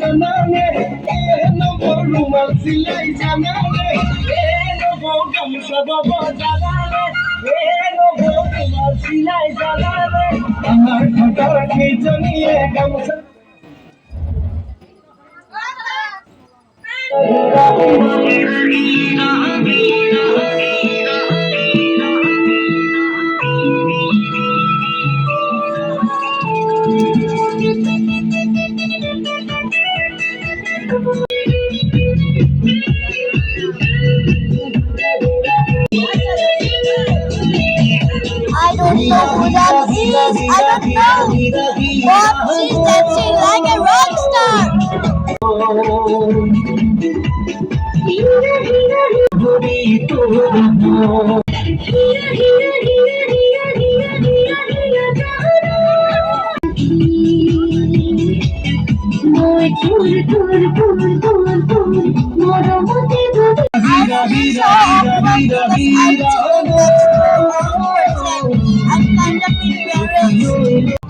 জানানে এনো রুমাল সিলাই জানানে এনো গামছা বাবা জানানে এনো রুমাল সিলাই জানানে আমার খাতা কে জানিয়ে গামছা I don't know who that is. I don't know. But she's dancing like a rock star. I'm kind of embarrassed.